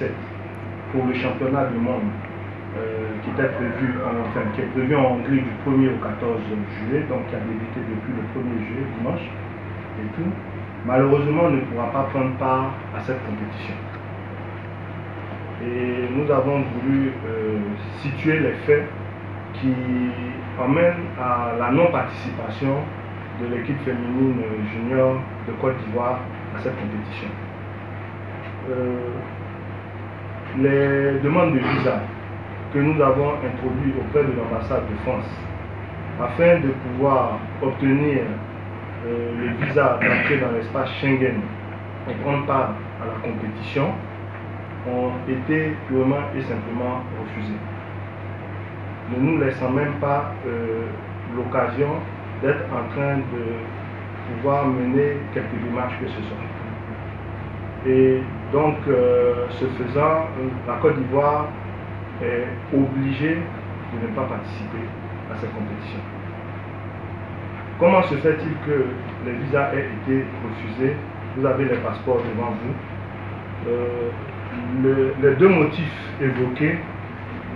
2017 pour le championnat du monde qui était prévu, qui est prévu en Hongrie du 1er au 14 juillet, donc qui a débuté depuis le 1er juillet, dimanche, et tout, malheureusement ne pourra pas prendre part à cette compétition. Et nous avons voulu situer les faits qui emmènent à la non-participation de l'équipe féminine junior de Côte d'Ivoire à cette compétition. Les demandes de visa que nous avons introduites auprès de l'ambassade de France afin de pouvoir obtenir le visa d'entrer dans l'espace Schengen et prendre part à la compétition ont été purement et simplement refusées, ne nous laissant même pas l'occasion d'être en train de pouvoir mener quelques démarches que ce soit. Et donc, ce faisant, la Côte d'Ivoire est obligée de ne pas participer à cette compétition. Comment se fait-il que les visas aient été refusés? Vous avez les passeports devant vous. Les deux motifs évoqués,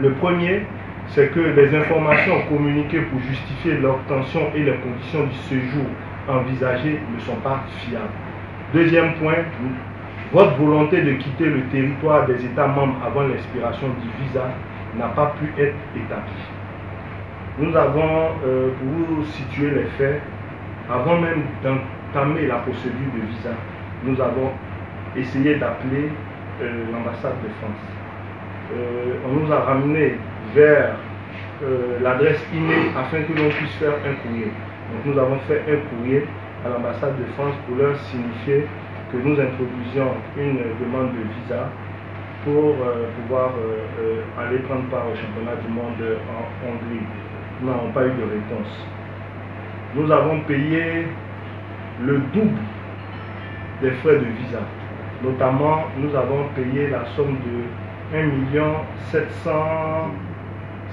le premier, c'est que les informations communiquées pour justifier l'obtention et les conditions du séjour envisagées ne sont pas fiables. Deuxième point, votre volonté de quitter le territoire des États membres avant l'expiration du visa n'a pas pu être établie. Nous avons, pour vous situer les faits, avant même d'entamer la procédure de visa, nous avons essayé d'appeler l'ambassade de France. On nous a ramené vers l'adresse email afin que l'on puisse faire un courrier. Donc nous avons fait un courrier à l'ambassade de France pour leur signifier que nous introduisions une demande de visa pour pouvoir aller prendre part au championnat du monde en Hongrie. Nous n'avons pas eu de réponse. Nous avons payé le double des frais de visa. Notamment, nous avons payé la somme de 1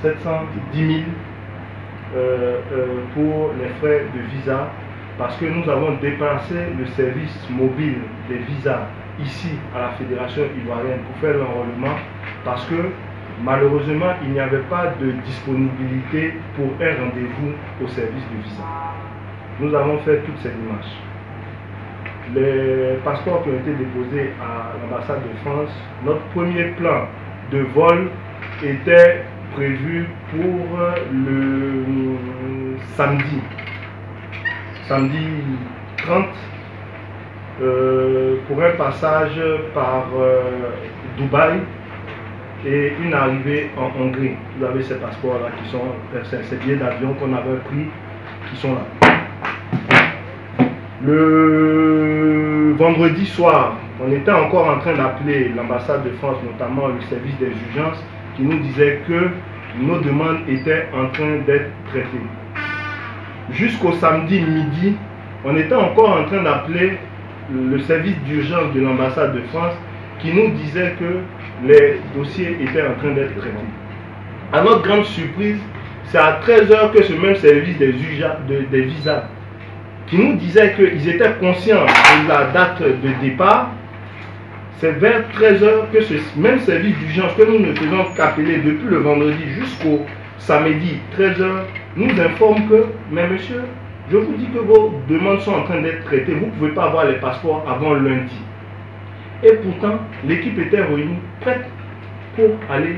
710 000 pour les frais de visa, parce que nous avons dépensé le service mobile des visas ici à la Fédération ivoirienne pour faire l'enrôlement, parce que malheureusement il n'y avait pas de disponibilité pour un rendez-vous au service de visa. Nous avons fait toutes ces démarches. Les passeports qui ont été déposés à l'ambassade de France, notre premier plan de vol était prévu pour le samedi 30, pour un passage par Dubaï et une arrivée en Hongrie. Vous avez ces passeports-là qui sont, ces billets d'avion qu'on avait pris, qui sont là. Le vendredi soir, on était encore en train d'appeler l'ambassade de France, notamment le service des urgences, qui nous disait que nos demandes étaient en train d'être traitées. Jusqu'au samedi midi, on était encore en train d'appeler le service d'urgence de l'ambassade de France, qui nous disait que les dossiers étaient en train d'être traités. À notre grande surprise, c'est à 13 h que ce même service des visas, qui nous disait qu'ils étaient conscients de la date de départ, c'est vers 13 h que ce même service d'urgence que nous ne faisons qu'appeler depuis le vendredi jusqu'au samedi 13 h nous informe que, mais monsieur, je vous dis que vos demandes sont en train d'être traitées, vous ne pouvez pas avoir les passeports avant lundi. Et pourtant, l'équipe était réunie, prête pour aller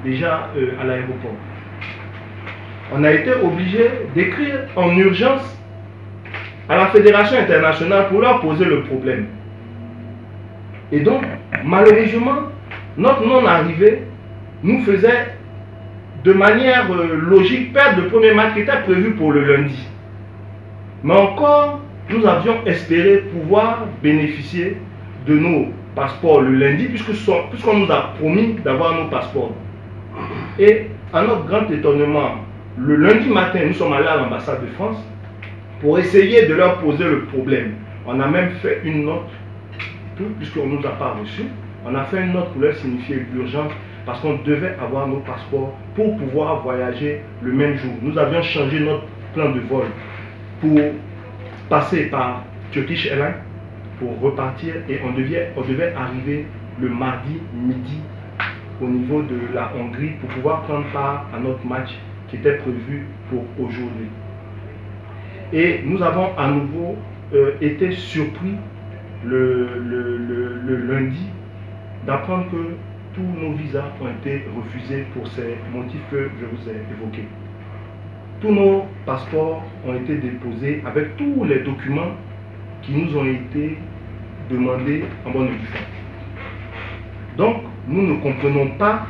déjà à l'aéroport. On a été obligé d'écrire en urgence à la Fédération internationale pour leur poser le problème. Et donc, malheureusement, notre non-arrivée nous faisait de manière logique perdre le premier match qui était prévu pour le lundi. Mais encore, nous avions espéré pouvoir bénéficier de nos passeports le lundi, puisqu'on nous a promis d'avoir nos passeports. Et à notre grand étonnement, le lundi matin, nous sommes allés à l'ambassade de France pour essayer de leur poser le problème. On a même fait une note, puisqu'on ne nous a pas reçus, on a fait une note pour leur signifier l'urgence, parce qu'on devait avoir nos passeports pour pouvoir voyager le même jour. Nous avions changé notre plan de vol pour passer par Turkish Airlines pour repartir et on devait arriver le mardi midi au niveau de la Hongrie pour pouvoir prendre part à notre match qui était prévu pour aujourd'hui. Et nous avons à nouveau été surpris le lundi d'apprendre que tous nos visas ont été refusés pour ces motifs que je vous ai évoqués. Tous nos passeports ont été déposés avec tous les documents qui nous ont été demandés en bonne et due forme. Donc, nous ne comprenons pas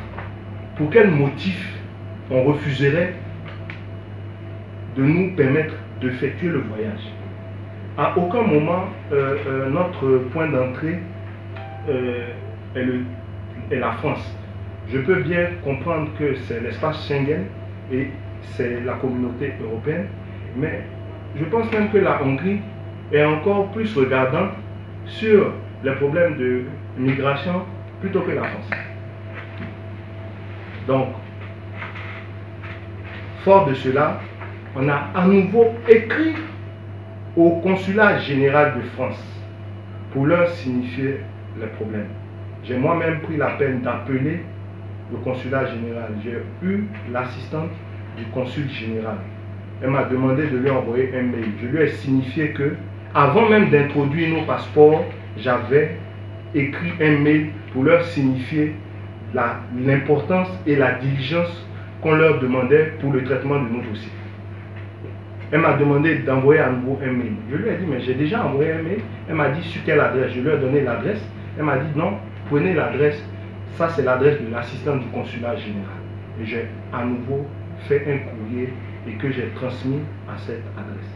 pour quel motif on refuserait de nous permettre d'effectuer le voyage. À aucun moment, notre point d'entrée est la France. Je peux bien comprendre que c'est l'espace Schengen et c'est la communauté européenne, mais je pense même que la Hongrie est encore plus regardante sur les problèmes de migration plutôt que la France. Donc, fort de cela, on a à nouveau écrit au consulat général de France pour leur signifier les problèmes. J'ai moi-même pris la peine d'appeler le consulat général. J'ai eu l'assistante du consul général. Elle m'a demandé de lui envoyer un mail. Je lui ai signifié que, avant même d'introduire nos passeports, j'avais écrit un mail pour leur signifier l'importance et la diligence qu'on leur demandait pour le traitement de nos dossiers. Elle m'a demandé d'envoyer à nouveau un mail. Je lui ai dit, mais j'ai déjà envoyé un mail. Elle m'a dit, sur quelle adresse? Je lui ai donné l'adresse. Elle m'a dit, non, prenez l'adresse. Ça, c'est l'adresse de l'assistant du consulat général. Et j'ai à nouveau fait un courrier et que j'ai transmis à cette adresse.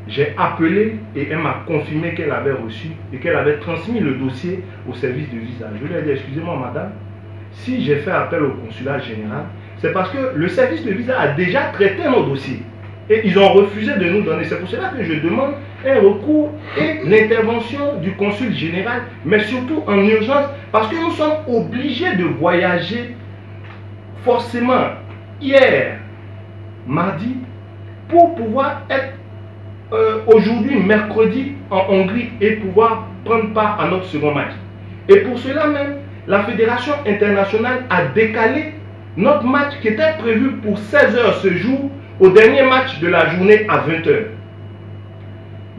J'ai appelé et elle m'a confirmé qu'elle avait reçu et qu'elle avait transmis le dossier au service de visa. Je lui ai dit, excusez-moi madame, si j'ai fait appel au consulat général, c'est parce que le service de visa a déjà traité nos dossiers. Et ils ont refusé de nous donner. C'est pour cela que je demande un recours et l'intervention du consul général, mais surtout en urgence, parce que nous sommes obligés de voyager forcément hier, mardi, pour pouvoir être aujourd'hui, mercredi, en Hongrie et pouvoir prendre part à notre second match. Et pour cela même, la Fédération internationale a décalé notre match qui était prévu pour 16 h ce jour au dernier match de la journée à 20 h.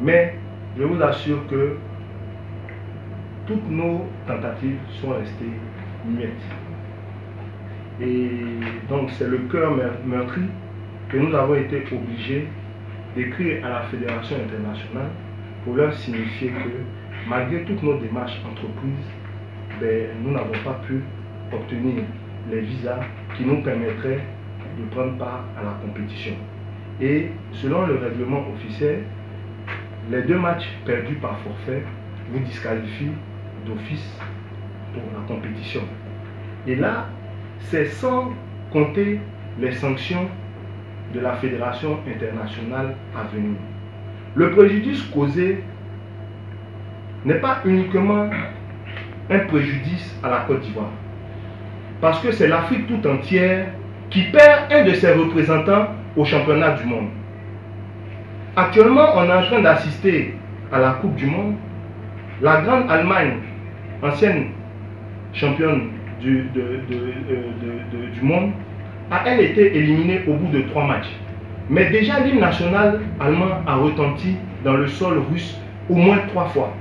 Mais je vous assure que toutes nos tentatives sont restées muettes. Et donc c'est le cœur meurtri que nous avons été obligés d'écrire à la Fédération internationale pour leur signifier que malgré toutes nos démarches entreprises, nous n'avons pas pu obtenir les visas qui nous permettraient de prendre part à la compétition. Et selon le règlement officiel, les 2 matchs perdus par forfait vous disqualifient d'office pour la compétition. Et là, c'est sans compter les sanctions de la Fédération internationale à venir. Le préjudice causé n'est pas uniquement un préjudice à la Côte d'Ivoire, parce que c'est l'Afrique tout entière qui perd un de ses représentants au championnat du monde. Actuellement, on est en train d'assister à la Coupe du Monde. La grande Allemagne, ancienne championne du monde, a elle été éliminée au bout de 3 matchs. Mais déjà l'hymne national allemand a retenti dans le sol russe au moins 3 fois.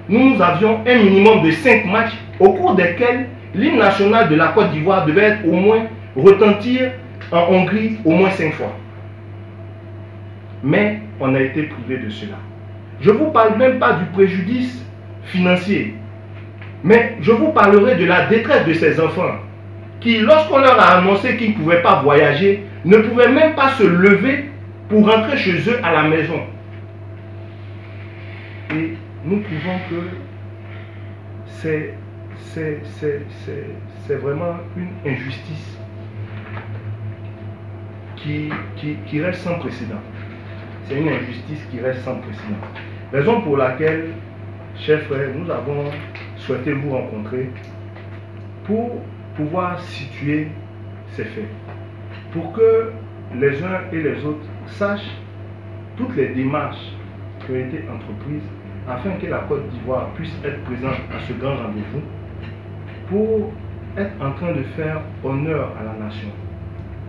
Nous avions un minimum de 5 matchs au cours desquels l'hymne national de la Côte d'Ivoire devait être au moins retentir en Hongrie au moins 5 fois. Mais on a été privé de cela. Je ne vous parle même pas du préjudice financier, mais je vous parlerai de la détresse de ces enfants qui, lorsqu'on leur a annoncé qu'ils ne pouvaient pas voyager, ne pouvaient même pas se lever pour rentrer chez eux à la maison. Et nous trouvons que c'est vraiment une injustice qui reste sans précédent. C'est une injustice qui reste sans précédent. Raison pour laquelle, chers frères, nous avons souhaité vous rencontrer pour pouvoir situer ces faits, pour que les uns et les autres sachent toutes les démarches qui ont été entreprises afin que la Côte d'Ivoire puisse être présente à ce grand rendez-vous pour être en train de faire honneur à la nation.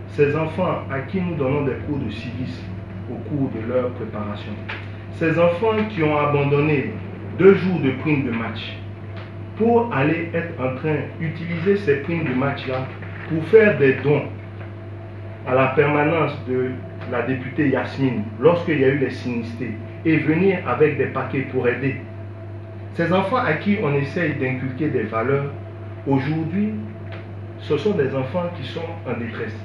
Ces enfants à qui nous donnons des cours de civisme au cours de leur préparation. Ces enfants qui ont abandonné 2 jours de primes de match pour aller être en train d'utiliser ces primes de match-là pour faire des dons à la permanence de la députée Yasmine lorsqu'il y a eu les sinistrés et venir avec des paquets pour aider. Ces enfants à qui on essaye d'inculquer des valeurs, aujourd'hui, ce sont des enfants qui sont en détresse.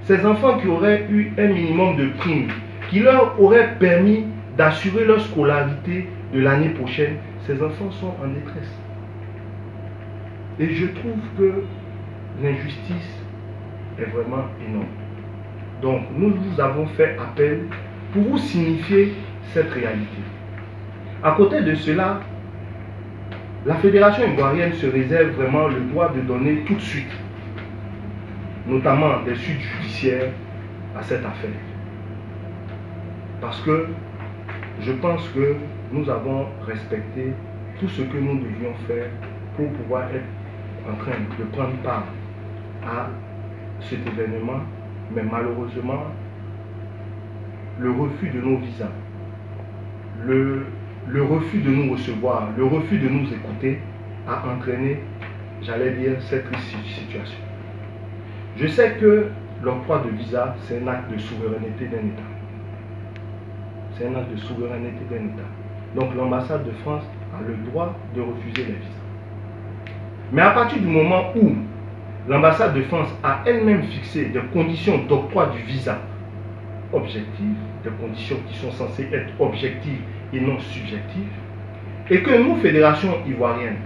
Ces enfants qui auraient eu un minimum de primes, qui leur auraient permis d'assurer leur scolarité de l'année prochaine, ces enfants sont en détresse. Et je trouve que l'injustice est vraiment énorme. Donc, nous vous avons fait appel pour vous signifier cette réalité. À côté de cela, la Fédération ivoirienne se réserve vraiment le droit de donner tout de suite, notamment des suites judiciaires à cette affaire. Parce que je pense que nous avons respecté tout ce que nous devions faire pour pouvoir être en train de prendre part à cet événement, mais malheureusement, le refus de nos visas, le refus de nous recevoir, le refus de nous écouter a entraîné, j'allais dire, cette situation. Je sais que l'octroi de visa, c'est un acte de souveraineté d'un État. C'est un acte de souveraineté d'un État. Donc l'ambassade de France a le droit de refuser les visas. Mais à partir du moment où l'ambassade de France a elle-même fixé des conditions d'octroi du visa objectives, des conditions qui sont censées être objectives et non subjectives, et que nous, Fédération ivoirienne,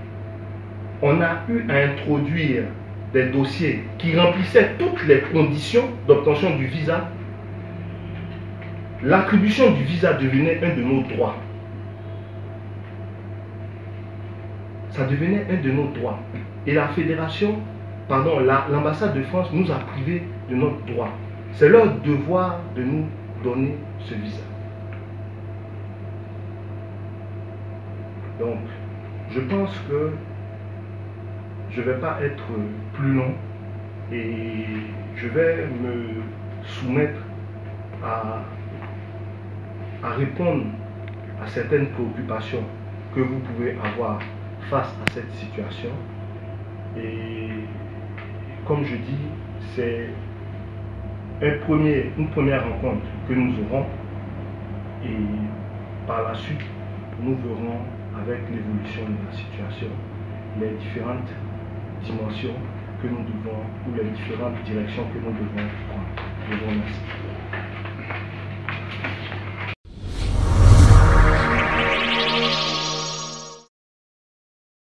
on a eu à introduire des dossiers qui remplissaient toutes les conditions d'obtention du visa, l'attribution du visa devenait un de nos droits. Ça devenait un de nos droits. Et la fédération, pardon, l'ambassade de France nous a privés de notre droit. C'est leur devoir de nous donner ce visa. Donc, je pense que je ne vais pas être plus long et je vais me soumettre à répondre à certaines préoccupations que vous pouvez avoir face à cette situation. Et comme je dis, c'est une première rencontre que nous aurons et par la suite, nous verrons avec l'évolution de la situation les différentes dimensions que nous devons ou les différentes directions que nous devons prendre. Je vous remercie.